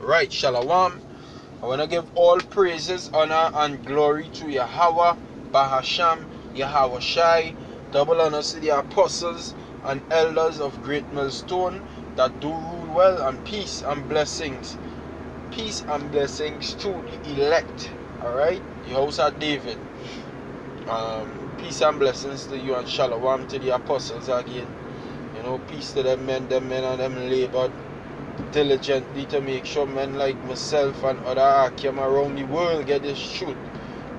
Right, Shalom. I want to give all praises, honor, and glory to Yahweh, Bahasham, Yahweh Shai, double honors to the apostles and elders of Great Millstone that do rule well, and peace and blessings. Peace and blessings to the elect. Alright? The house of David. Peace and blessings to you, and Shalom to the apostles again. You know, peace to them men and them labored diligently to make sure men like myself and other Akim around the world get this truth.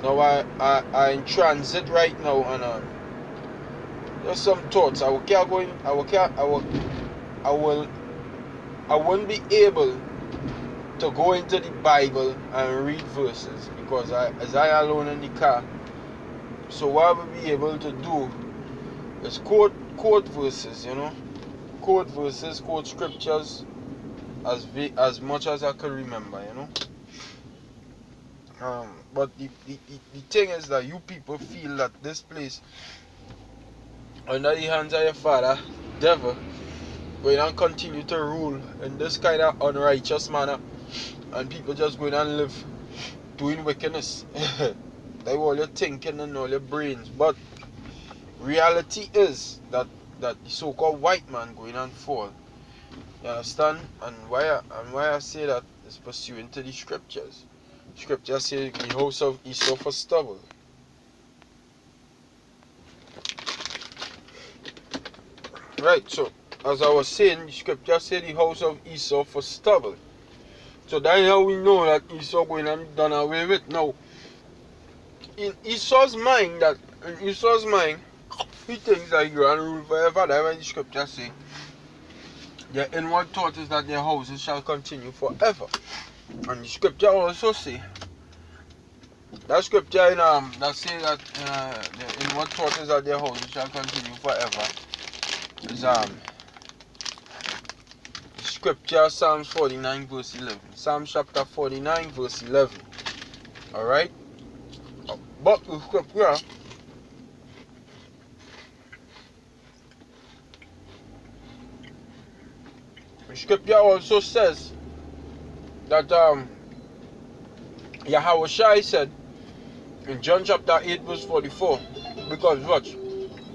Now I in transit right now, and just some thoughts. I won't be able to go into the Bible and read verses because as I alone in the car. So what I will be able to do is quote verses, you know, quote verses, quote scriptures as much as I can remember, you know. But the thing is that you people feel that this place under the hands of your father, devil, going and continue to rule in this kind of unrighteous manner, and people just going and live doing wickedness. They all your thinking and all your brains. But reality is that the so-called white man going and fall. You understand? And why I say that is pursuant to the scriptures. Scripture says the house of Esau for stubble. Right, so as I was saying, the scripture says the house of Esau for stubble. So that's how we know that Esau going and done away with. Now, in Esau's mind, he thinks that he going to rule forever. That's why the scripture say their inward thought is that their houses shall continue forever. And the scripture also say that scripture in that say that the inward thought is that their houses shall continue forever is scripture Psalms 49 verse 11. Psalm chapter 49 verse 11. Alright? But the scripture also says that Yahweh Shai said in John chapter 8 verse 44, because watch,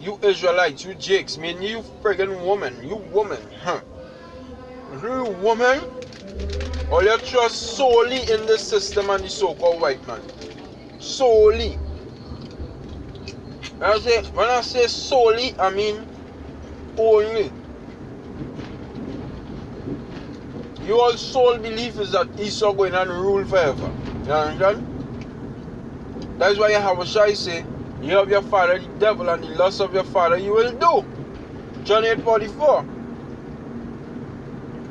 you Israelites, you Jakes, mean you friggin' woman, you woman, you woman, all you trust solely in the system and the so-called white man. Solely. When I say solely, I mean only. Your sole belief is that Esau going and rule forever. You understand? That's why Yahweh Shai say, you have your father the devil, and the lust of your father you will do. John 8:44.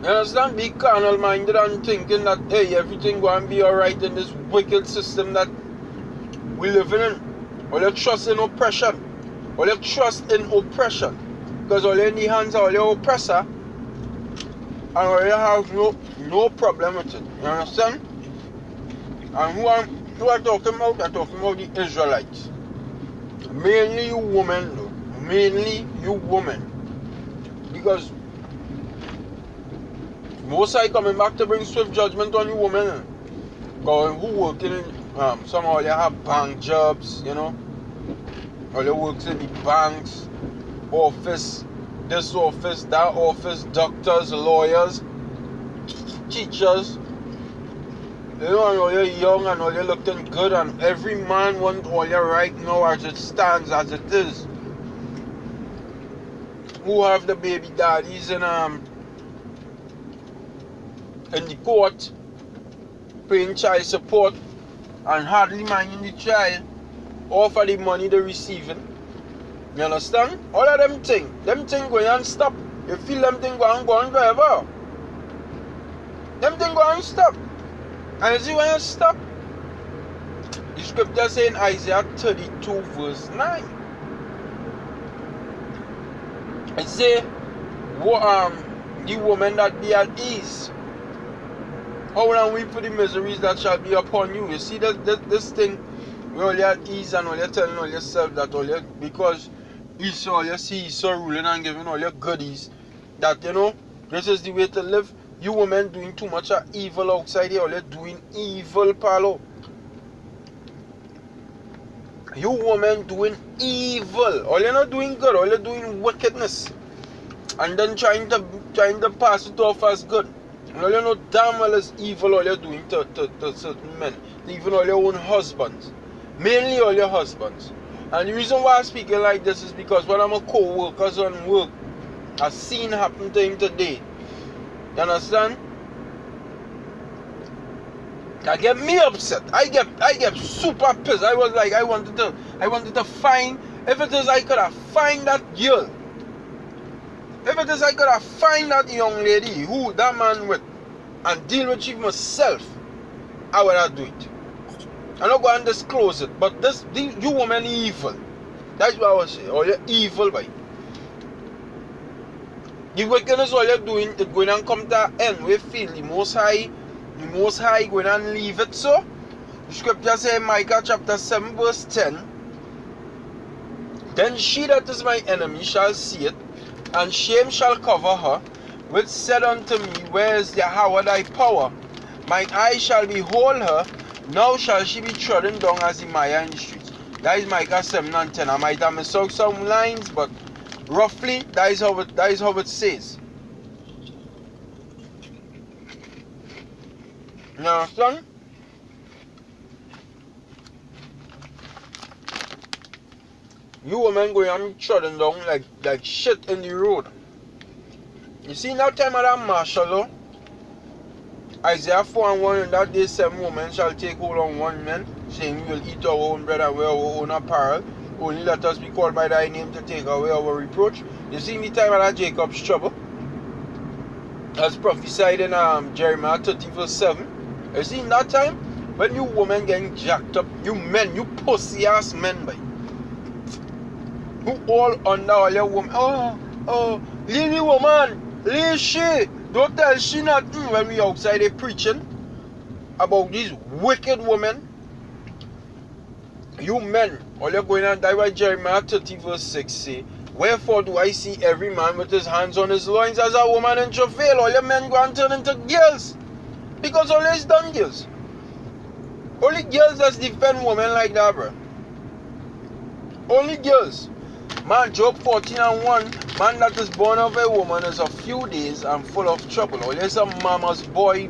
You understand? Be carnal minded and thinking that, hey, everything going to be alright in this wicked system that we living in. All your trust in oppression. All your trust in oppression. Because all you're in the hands of all your oppressor, and all you have no problem with it. You understand? And who I'm talking about? I'm talking about the Israelites. Mainly you women, though. Mainly you women. Because Most High coming back to bring swift judgment on you women. Because who working in, some of you have bank jobs, you know. All you works in the banks, office, this office, that office, doctors, lawyers, teachers. You know, and all you're young and all you're looking good, and every man wants all you right now as it stands, as it is. Who have the baby daddies in the court paying child support and hardly minding the child, all for the money they're receiving. You understand? All of them things going and stop. You feel them things going on forever. Them things going and stop. And you see when you stop, the scripture saying Isaiah 32 verse 9. It say, the woman that be at ease, how long we put the miseries that shall be upon you. You see this thing, where all you at ease and all you're telling all yourself that all you, because Esau, you see Esau ruling and giving all your goodies, that you know, this is the way to live. You women doing too much of evil outside here. All you're doing evil, Paulo. You women doing evil. All you're not doing good. All you're doing wickedness. And then trying to pass it off as good. And all you know damn well is evil all you're doing to certain men. Even all your own husbands. Mainly all your husbands. And the reason why I'm speaking like this is because when I'm a co-workers on work, a scene happened to him today. You understand? That get me upset. I get super pissed. I was like, I wanted to find, if it is I could have find that girl. If it is I could have find that young lady who that man with and deal with she myself, I would have do it. I'm not going to disclose it, but you women evil. That's what I was saying. All you're evil, boy. The wickedness all you're doing is going and come to an end. We feel the most high going and leave it so. The scripture says in Micah chapter 7 verse 10. Then she that is my enemy shall see it, and shame shall cover her, which said unto me, where is Yahweh thy power? Mine eyes shall behold her, now shall she be trodden down as the mire in the streets. That is Micah 7 and 10. I might have missed out some lines, but roughly that is how it says. You understand? You women going and be trodden down like shit in the road. You see now time of that martial law, Isaiah 4 and 1, in that day 7 women shall take hold on one man, saying, we will eat our own bread and wear our own apparel. Only let us be called by thy name to take away our reproach. You see me time of that Jacob's trouble, as prophesied in Jeremiah 30 verse 7. You see in that time, when you women getting jacked up, you men, you pussy ass men, boy, who all under all your women, leave the woman, leave she. Don't tell she nothing when we outside there preaching about these wicked women. You men, all you're going and die by Jeremiah 30 verse 6 say, wherefore do I see every man with his hands on his loins as a woman in travail? All your men go and turn into girls. Because all is done girls. Only girls that defend women like that, bro. Only girls. Man, Job 14 and 1, man that is born of a woman is a few days and full of trouble. Or there's a mama's boy,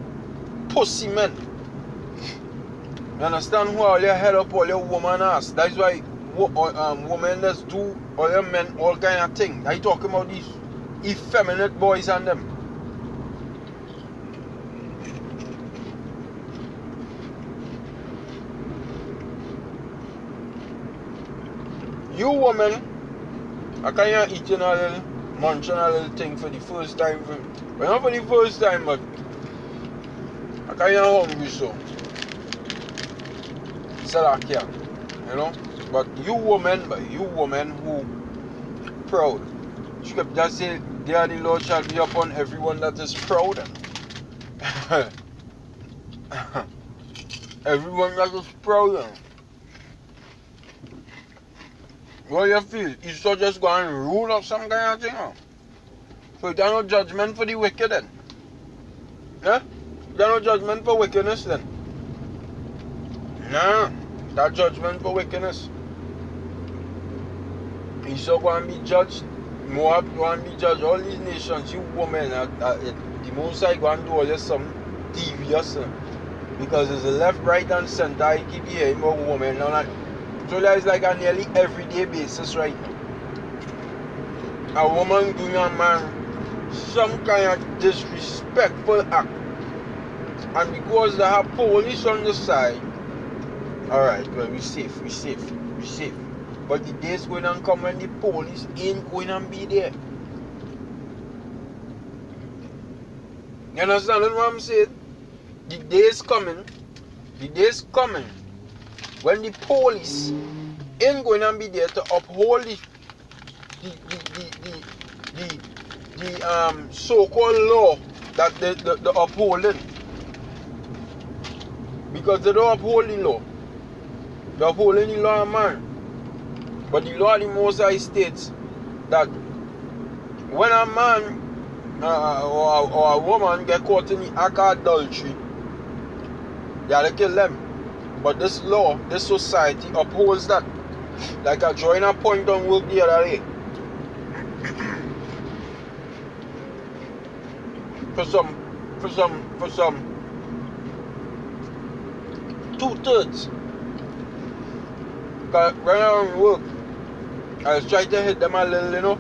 pussy men. You understand who all your head up, all your woman ass. That's why women that do all your men, all kind of thing. I talking about these effeminate boys and them. You women, I can't eating a little, munching a little thing for the first time. Well, not for the first time, but I can't hungry so. So I can, you know. But you women who proud. Scripture says, there the Lord shall be upon everyone that is proud. Everyone that is proud. What you feel? You should just go and rule or some kind of thing? Huh? So there's no judgment for the wicked then? Yeah? There's no judgment for wickedness then? No. That judgment for wickedness. You should go and be judged. Moab go and be judged. All these nations, you women, the most I go and do all this some devious. Because it's the left, right and center. I keep hearing about women. Now, so that is like a nearly everyday basis right now. A woman doing a man some kind of disrespectful act. And because they have police on the side, alright, well, we safe. But the day's going to come when the police ain't going to be there. You understand what I'm saying? The day's coming when the police ain't going to be there to uphold the so-called law that they upholding. Because they don't uphold the law. They're upholding the law of man. But the law of the Most High states that when a man or a woman get caught in the act of adultery, you have to kill them. But this law, this society upholds that. Like I joined a point on work the other day. For some 2/3. Because when I was work, I was trying to hit them a little,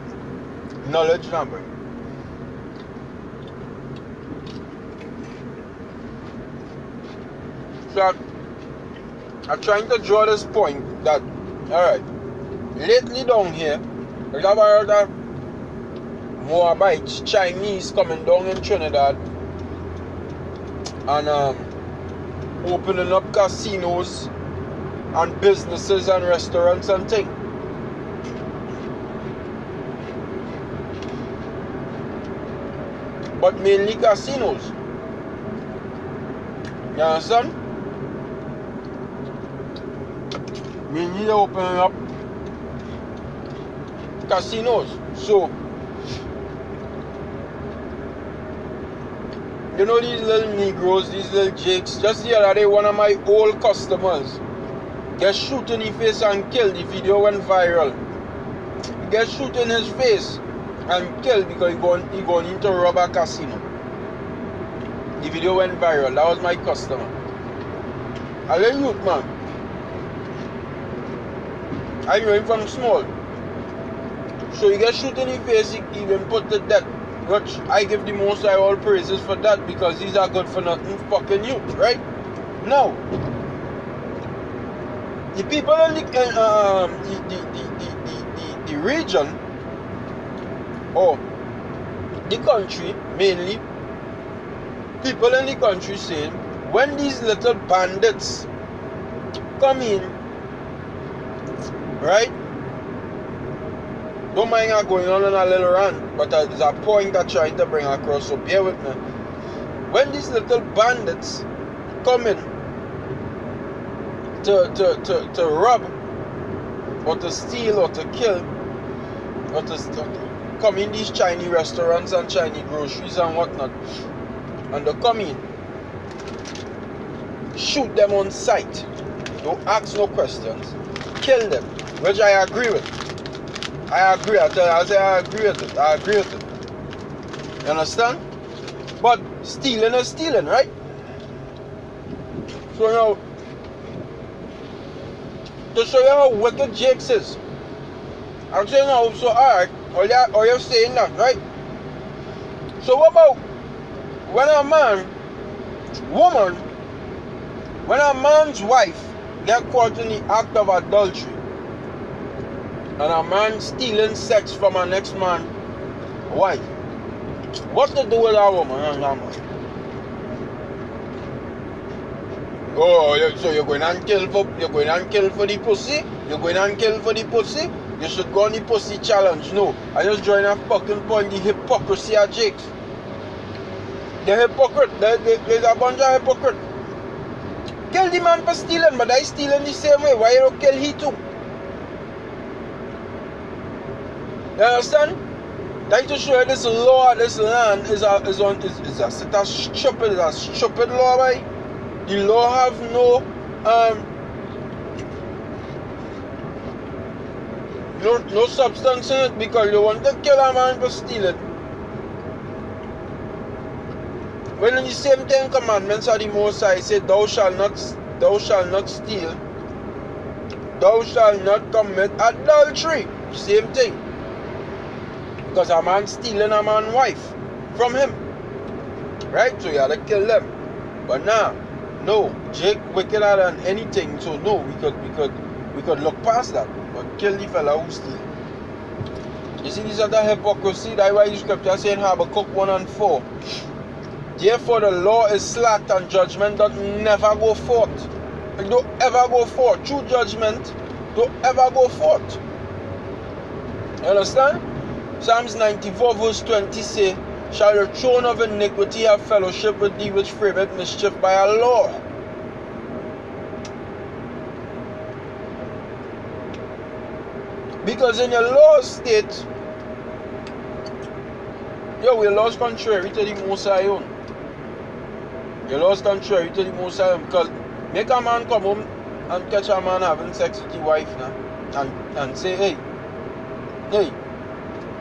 knowledge number. So I'm trying to draw this point that, alright, lately down here, there's a lot of Moabites, Chinese coming down in Trinidad and opening up casinos and businesses and restaurants and things. But mainly casinos. You understand? Mainly they're opening up casinos. So, you know these little Negroes, these little Jakes. Just the other day, one of my old customers get shot in the face and killed. The video went viral. He get shot in his face and killed because he going into rob a casino. The video went viral. That was my customer. I a youth man. I knew him from small. So he get shot in the face, he even put to death. Which I give the Most High all praises for that, because these are good for nothing fucking youth, right? Now, the people in the region or the country, mainly people in the country saying, when these little bandits come in, right? Don't mind her going on a little rant, but there's a point I'm trying to bring across, so bear with me. When these little bandits come in to rob, or to steal, or to kill, or to come in these Chinese restaurants and Chinese groceries and whatnot, and they come in, shoot them on sight, don't ask no questions, kill them, which I agree with. I agree with it. You understand? But stealing is stealing, right? So now, to show you how wicked Jakes is, I'm saying now, so alright, or you're saying that, right? So what about when when a man's wife get caught in the act of adultery, and a man stealing sex from a next man's wife? What's to do with that woman and that man? Oh, so you're going and kill for the pussy? You're going and kill for the pussy? You should go on the pussy challenge. No, I just joined a fucking point, the hypocrisy of Jakes. They're hypocrite. There's a bunch of hypocrite. Kill the man for stealing, but I stealing the same way. Why you don't kill he too? You understand? Like to show you this law, this land is a stupid law, right? The law have no substance in it, because you want to kill a man for stealing. When in the same 10 commandments of the Most High say, thou shalt not steal, thou shalt not commit adultery. Same thing. Because a man stealing a man's wife from him, right? So you have to kill them. But now, no, Jake wickeder than anything. So no, we could look past that, but kill the fella who steal. You see, this is the hypocrisy. That's why the scripture saying Habakkuk 1:4. Therefore the law is slack and judgment doth never go forth. It don't ever go forth. True judgment don't ever go forth. You understand? Psalms 94 verse 20 say, shall the throne of iniquity have fellowship with thee, which frameth mischief by a law? Because in your law state, Yo, you lost contrary to the Most High. You lost contrary to the Most High. Because make a man come home and catch a man having sex with his wife now. And say, hey,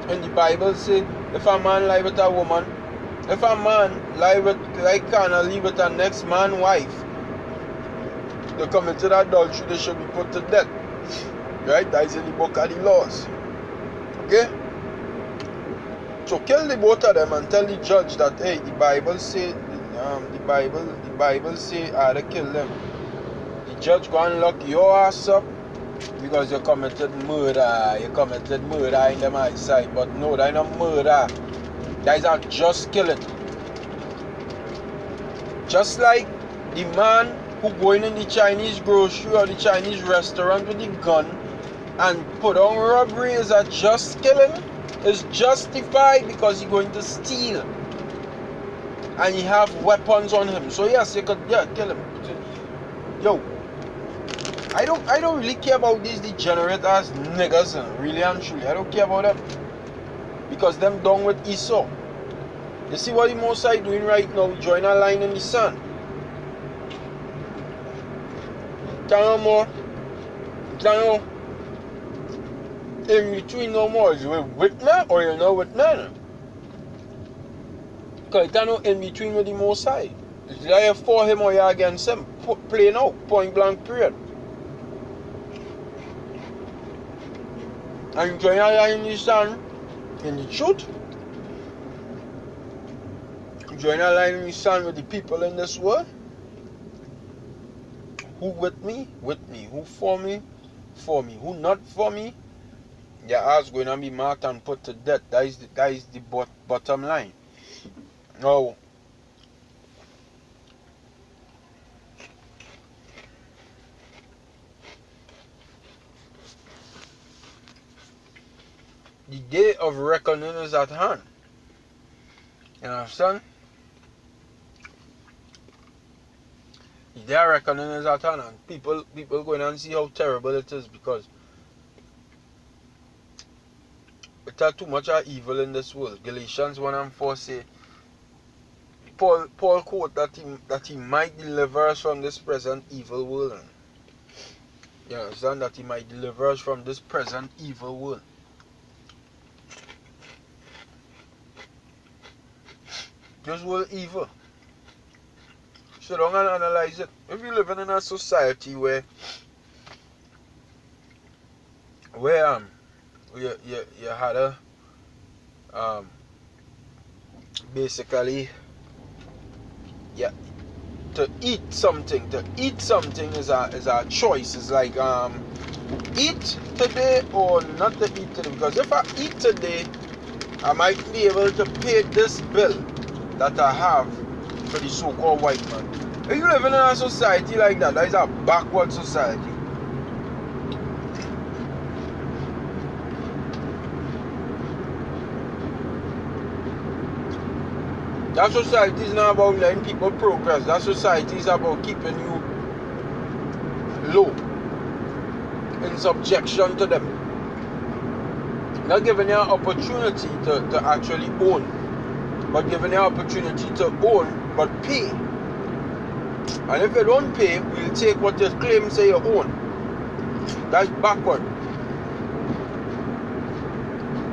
and the Bible say, if a man lie with a woman, if a man lie with, like carnally with a next man's wife, they committed adultery, they should be put to death. Right? That is in the book of the laws. Okay? So kill the both of them and tell the judge that, hey, the Bible say, the Bible say I had to kill them. The judge go and lock your ass up because you committed murder. You committed murder in them eyesight. But no, that is not murder. That is a just killing. Just like the man who going in the Chinese grocery or the Chinese restaurant with the gun and put on robbery is a just killing. It's justified because he's going to steal. And he have weapons on him. So yes, you could kill him. Yo, I don't really care about these degenerate ass niggas, really and truly. I don't care about them. Because them done with Esau. You see what the Most High doing right now? Join a line in the sand. Can't no more. Can't no in between no more. Is you with me or you're not with me? Because you can't no in between with the Most High. It's either for him or you're against him. Plain out. Point blank period. And you join a line in the sand in the truth. Join a line in the sand with the people in this world. Who with me? With me. Who for me? For me. Who not for me? Your ass going to be marked and put to death. That is the bottom line. Now, the day of reckoning is at hand. You understand? The day of reckoning is at hand, and people going and see how terrible it is because there too much of evil in this world. Galatians 1:4 say, Paul quote that he might deliver us from this present evil world. You understand? That he might deliver us from this present evil world. This world evil. Sit down and analyze it. If you're living in a society where you had a basically to eat something is a choice. It's like eat today or not to eat today, because if I eat today I might be able to pay this bill that I have for the so-called white man. If you live in a society like that, that is a backward society. That society is not about letting people progress. That society is about keeping you low, in subjection to them. Not giving you an opportunity to actually own, but giving you an opportunity to own but pay. And if you don't pay, we'll take what you claim say you own. That's backward.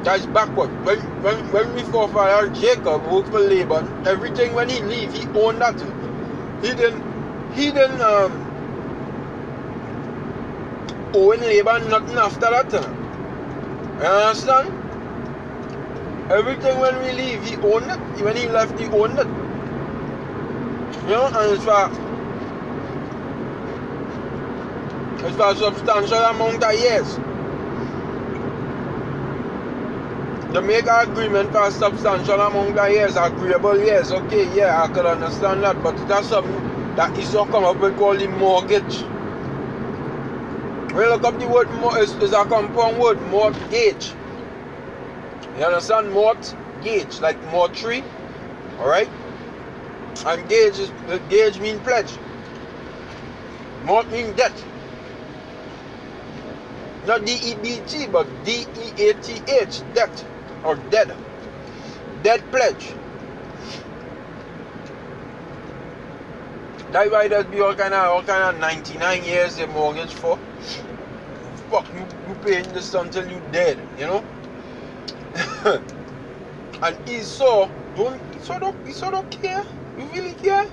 That's backward. When we forefather Jacob worked for Laban, everything when he leave, he owned that. He didn't owe Laban nothing after that. You understand? Everything when we leave, he owned it. When he left, he owned it. You know, and it's for a substantial amount of years. To make an agreement for a substantial amount of years, agreeable years, okay, yeah, I could understand that, but that's something that is to come up with called the mortgage. When you look up the word, it's a compound word, mortgage. You understand? Mortgage, like mortuary, alright? And gauge means pledge. Mort means debt. Not D-E-B-T, but D-E-A-T-H, debt, or dead. Dead pledge. That why that be all kind of 99 years the mortgage for. Fuck, you paying this until you dead, you know? And Esau don't care. You really care?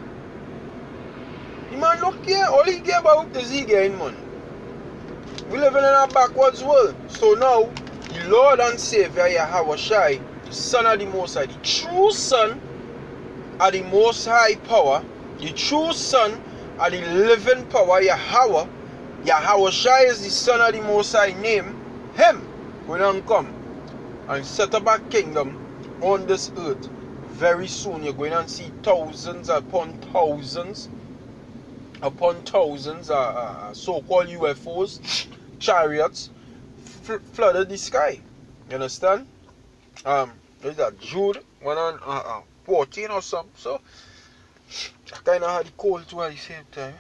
The man don't care. All he care about is he getting money. We living in a backwards world. So now, the Lord and Savior Yahweh Shai, the Son of the Most High, the true Son of the Most High power, the true Son of the living power, Yahweh. Yahweh Shai is the Son of the Most High name. Him will not come and set up a kingdom on this earth. Very soon you're going to see thousands upon thousands so-called UFOs, chariots flooded the sky. You understand? There's that Jude 14 or something. So I kind of had the cold too at the same time.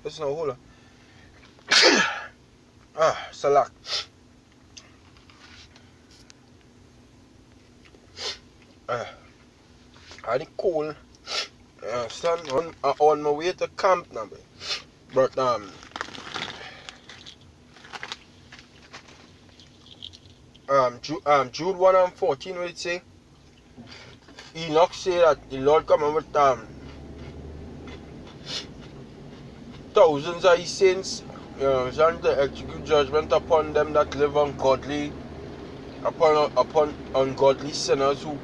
Listen, hold on. Salak. I had the cold. Stand on my way to camp now, but Jude 1 and 14 will say Enoch say that the Lord coming with thousands of his saints, to execute judgment upon them that live ungodly, upon ungodly sinners who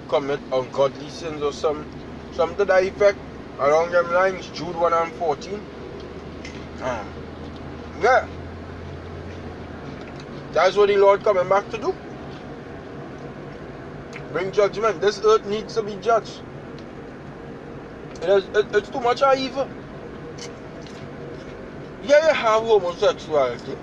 commit ungodly sins or something to that effect along them lines. Jude 1 and 14. Yeah. That's what the Lord coming back to do. Bring judgment. This earth needs to be judged. It's too much of evil. Yeah, you have homosexuality.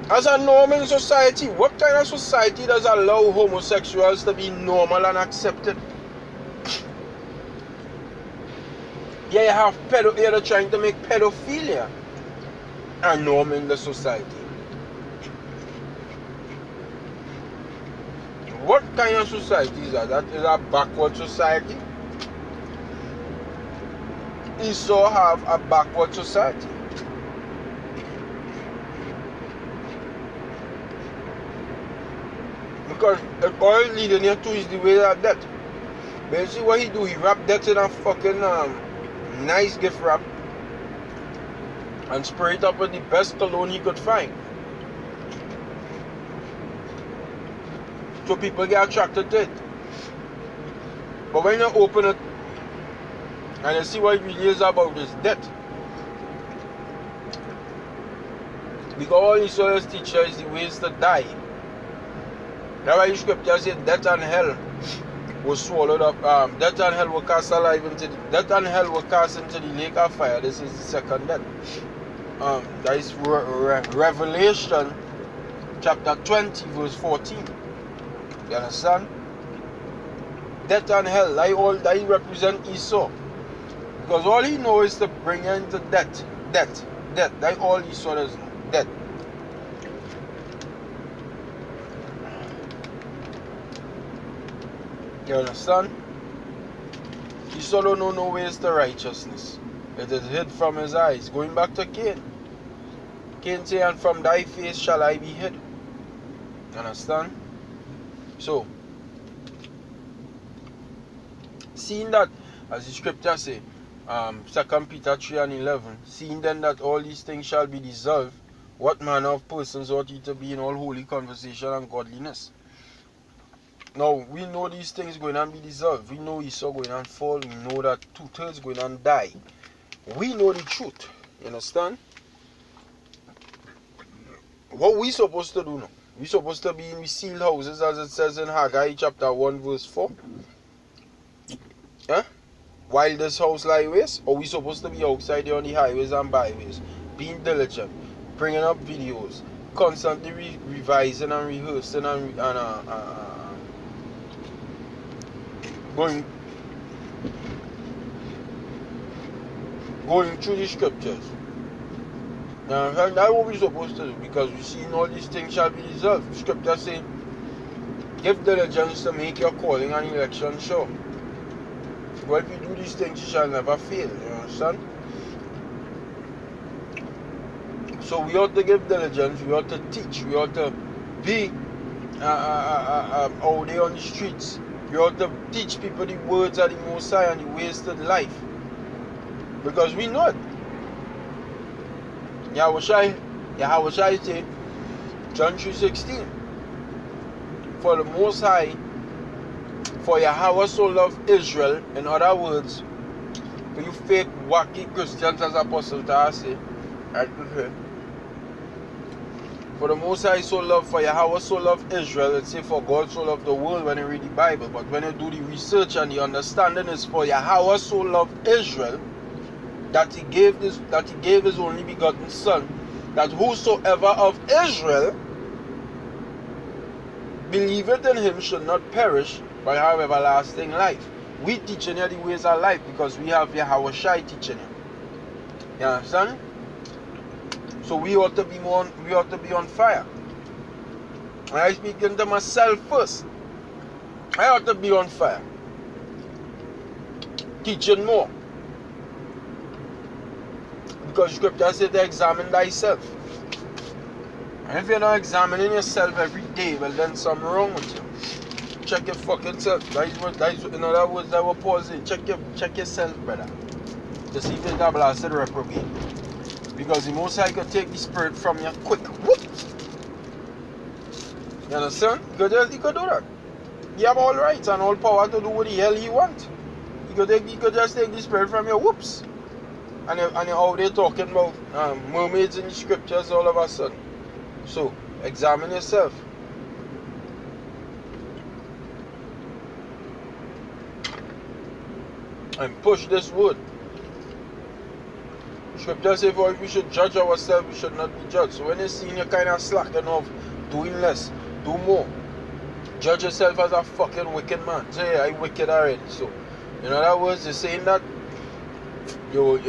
As a norm in society, what kind of society does allow homosexuals to be normal and accepted? Yeah, you have they're trying to make pedophilia a norm in the society. What kind of society is that? That is a backward society. Esau have a backward society. Because all leading here to is the way of death. But you see what he do? He wrap death in a fucking nice gift wrap and spray it up with the best cologne he could find. So people get attracted to it. But when you open it and you see what it really is about is death. Because all Esau's teacher is the ways to die. That's why the scripture says death and hell was swallowed up. Death and hell were cast alive into the death and hell were cast into the lake of fire. This is the second death. That is Revelation chapter 20 verse 14. You understand? Death and hell, that represent Esau. Because all he knows is to bring into death. That's all Esau does know. Death. You understand? Esau don't know no ways to righteousness. It is hid from his eyes. Going back to Cain. Cain say, and from thy face shall I be hid. You understand? So, seeing that, as the scripture say, 2 Peter 3 and 11, seeing then that all these things shall be dissolved, what manner of persons ought ye to be in all holy conversation and godliness? Now, we know these things going to be dissolved. We know Esau going to fall. We know that 2/3 going to die. We know the truth. You understand? What we supposed to do now? We supposed to be in the sealed houses as it says in Haggai chapter 1 verse 4. Yeah? While this house lie waste, or we supposed to be outside there on the highways and byways, being diligent, bringing up videos, constantly revising and rehearsing and going through the scriptures. Now, that's what we're supposed to do, because we see all these things shall be resolved. Scripture says, give diligence to make your calling and election sure. But if you do these things, you shall never fail. You understand? So we ought to give diligence, we ought to teach, we ought to be out there on the streets. We ought to teach people the words of the Most High and the ways to life. Because we know it. Yahweh Shai say, John 3:16, for the Most High, for Yahweh so loved Israel, in other words, for you fake wacky Christians, as Apostle Tahar say, for the Most High so loved, for Yahweh so loved Israel, it say for God so loved the world when you read the Bible. But when you do the research and the understanding, is for Yahweh so loved Israel, that he gave his only begotten Son, that whosoever of Israel believeth in him should not perish, but have everlasting life. We teaching you the ways of life because we have Yahweh Shai teaching you. You understand? So we ought to be on fire. And I speaking to myself first. I ought to be on fire. Teaching more. Because Scripture says to examine thyself. And if you're not examining yourself every day, well then something wrong with you. Check your fucking self. That's in other words that will pause it. Check yourself, brother. To see if you're blasted reprobate. Because the Most High could take the spirit from you quick. Whoop! You understand? He could do that. You have all rights and all power to do what the hell you want. He could just take the spirit from you. Whoops! And you're out there talking about mermaids in the scriptures all of a sudden. So, examine yourself. And push this word. Scripture says, for if we should judge ourselves, we should not be judged. So when you see you kind of slacking off, doing less, do more. Judge yourself as a fucking wicked man. Say, yeah, I'm wicked already. So, in other words, you're saying that you will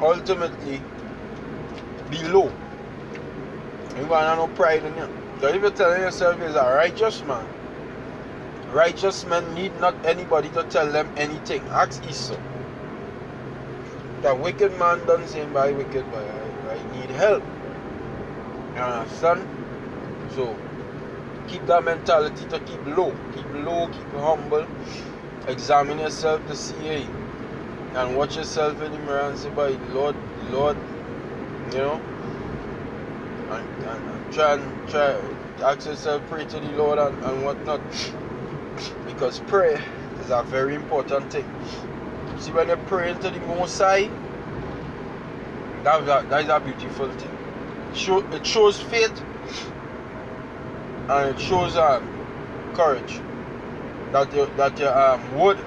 ultimately be low. You don't have no pride in you. So if you're telling yourself you're a righteous man, righteous men need not anybody to tell them anything. Ask Esau. That wicked man doesn't say by wicked, but I need help. You understand? So keep that mentality to keep low, keep humble. Examine yourself to see, hey, and watch yourself in the mirror and say, by Lord, you know, and try ask yourself, pray to the Lord and whatnot, because prayer is a very important thing. See, when you pray into the Most High, that is a beautiful thing. It shows faith and it shows courage. That you would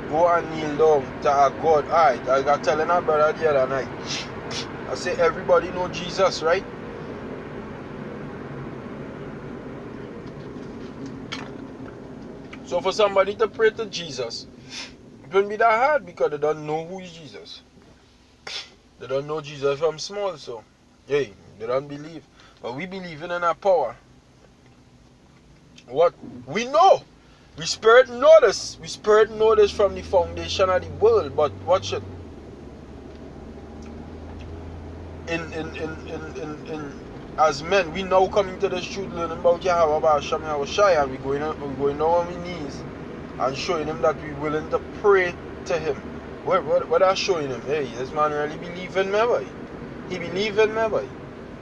go and kneel down to a God. Alright, I got telling our brother the other night. I say everybody know Jesus, right? So for somebody to pray to Jesus, it wouldn't be that hard because they don't know who is Jesus. They don't know Jesus from small, so hey, they don't believe. But we believe in our power. What we know. We spirit know this. We spirit know this from the foundation of the world. But watch it. As men, we now coming to this truth, learning about Yahweh Ba'asham Yahweh Shai, and we going down on our knees and showing him that we're willing to pray to him. What are showing him? Hey, this man really believe in me, boy. He believe in me, boy.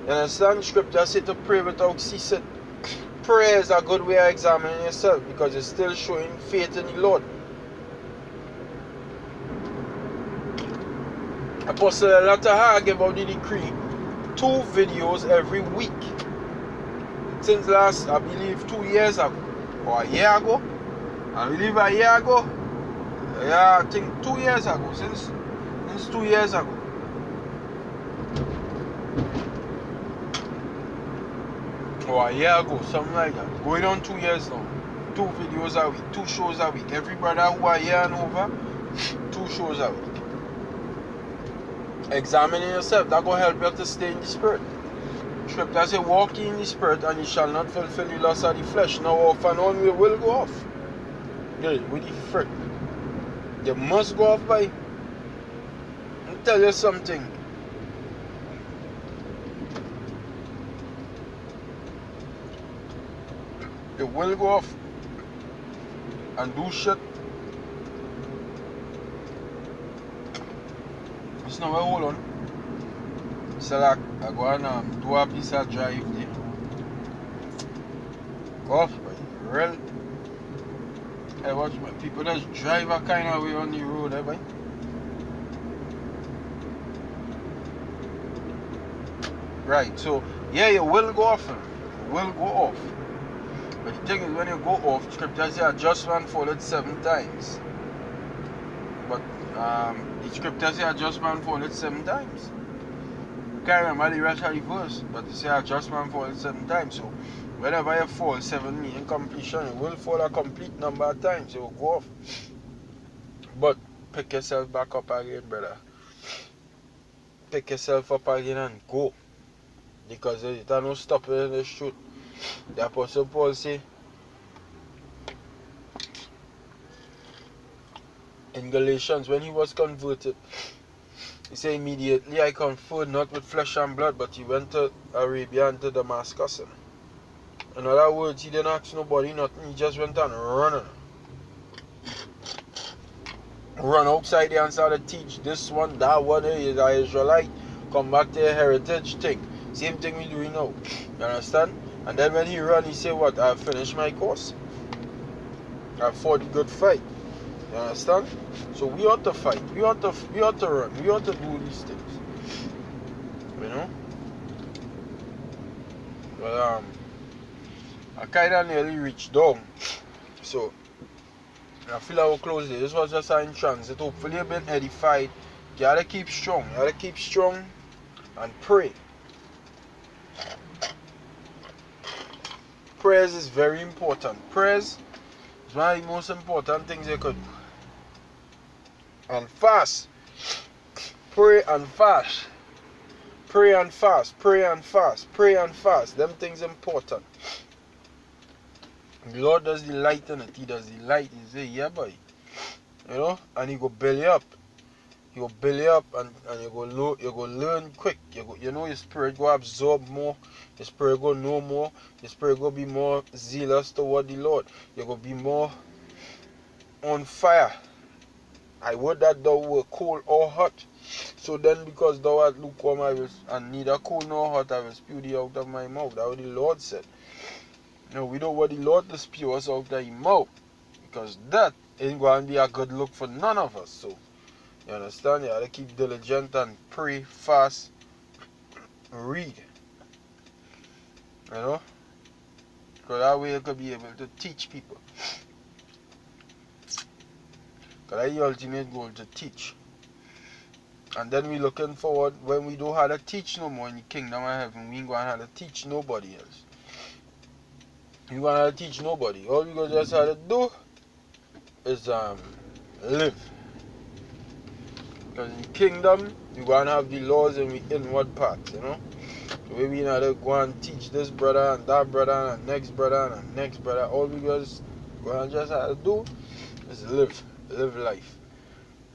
You understand? Scripture said to pray without ceasing. Prayer is a good way of examining yourself because it's still showing faith in the Lord. Apostle Tahar gave out the decree 2 videos every week. Since last, I believe 2 years ago, or a year ago. I believe a year ago. Yeah, I think 2 years ago. Since 2 years ago. Or a year ago, something like that. Going on 2 years now. 2 videos a week, 2 shows a week. Every brother who are here and over, 2 shows a week. Examining yourself, that will help you to stay in the spirit. Scripture say, walk ye in the spirit, and you shall not fulfill the lust of the flesh. Now off and on we will go off. Yeah, with the fruit. You must go off by. I'll tell you something. You will go off and do shit. It's not well, hold on. So like, I go and do a piece of drive there. Go off, boy. Real. Hey, watch my people just drive a kind of way on the road, eh, boy. Right, so yeah, you will go off. You will go off. But the thing is, when you go off, scripture says adjustment followed 7 times. But the scripture says adjustment followed 7 times. I can't remember the rest of the verse, but it says adjustment followed 7 times. So whenever you fall 7 meaning completion, you will fall a complete number of times. You will go off. But pick yourself back up again, brother. Pick yourself up again and go. Because there is no stopping in the truth. The Apostle Paul say in Galatians, when he was converted, he said, immediately I conferred not with flesh and blood, but he went to Arabia and to Damascus. In other words, he didn't ask nobody nothing, he just went on running. Run outside there and started to teach this one, that one, is an Israelite, come back to a heritage thing. Same thing we doing now. You understand? And then when he run, he say what? I finished my course. I fought a good fight. You understand? So we ought to fight. We ought to run. We ought to do these things. You know? But I kinda nearly reached down. So I feel I will close this. This was just an in transit. Hopefully you've been edified. You gotta keep strong. You gotta keep strong and pray. Prayers is very important. Prayers is one of the most important things you could do. And fast. Pray and fast. Pray and fast. Pray and fast. Pray and fast. Them things important. The Lord does delight in it. He does delight. He say, yeah, boy. You know? And he go belly up. You go belly up and you go learn quick. You know your spirit go absorb more. Your spirit go know more. Your spirit go be more zealous toward the Lord. You go be more on fire. I would that thou were cold or hot. So then because thou art lukewarm and neither cold nor hot, I will spew thee out of my mouth. That's what the Lord said. No, we don't want the Lord to spew us out of his mouth. Because that ain't going to be a good look for none of us. So you understand? You have to keep diligent and pray, fast, read. You know? Because that way you could be able to teach people. Because that's the ultimate goal, to teach. And then we looking forward, when we don't have to teach no more in the kingdom of heaven, we ain't going to have to teach nobody else. We ain't going to have to teach nobody. All we going to just have to do is live. Because in the kingdom, you're going to have the laws in the inward parts, you know. So we not to go and teach this brother and that brother and the next brother and the next brother. All we just have to do is live life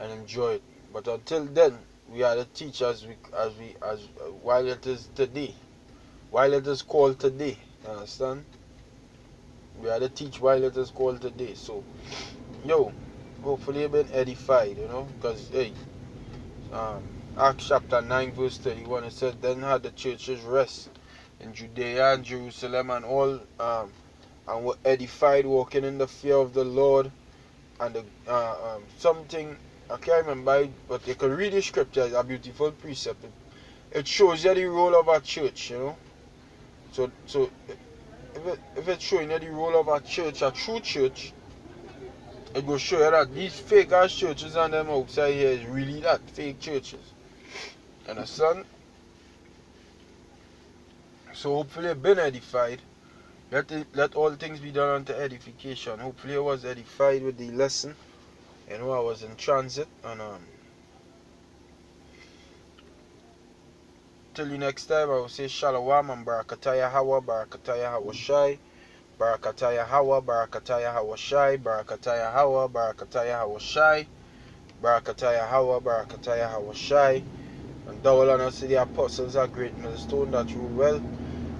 and enjoy it. But until then, we are to teach as while it is today, while it is called today. You understand? We are to teach while it is called today. So, hopefully you've been edified, you know, because hey. Acts chapter 9 verse 31, it said, then had the churches rest in Judea and Jerusalem and all and were edified, walking in the fear of the Lord. And something I can't remember, but you can read the scripture. It's a beautiful precept. It shows you the role of a church, you know. So if it's showing you the role of a church, a true church, it will show you that these fake ass churches and them outside here is really that fake churches. Understand? So hopefully you've been edified. Let all things be done unto edification. Hopefully I was edified with the lesson. You know, I was in transit and Till you next time, I will say Shalom and Barakataya Hawa, Barakataya Hawa Shai, Barakataya Hawa, Barakataya Hawa Shai, Barakataya Hawa, Barakataya Hawa Shai, Barakataya Hawa, Barakataya Hawa Shai. And double honor to the apostles of Great Millstone that rule well.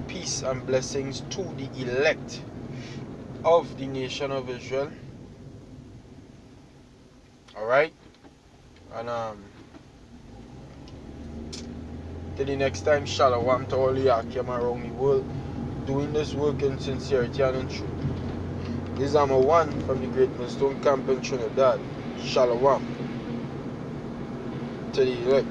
Peace and blessings to the elect of the nation of Israel. Alright? And till the next time, Shalom to all the Akim around the world, doing this work in sincerity and in truth. This is Amma One from the Great Millstone Camp in Trinidad. Shalom to the elect.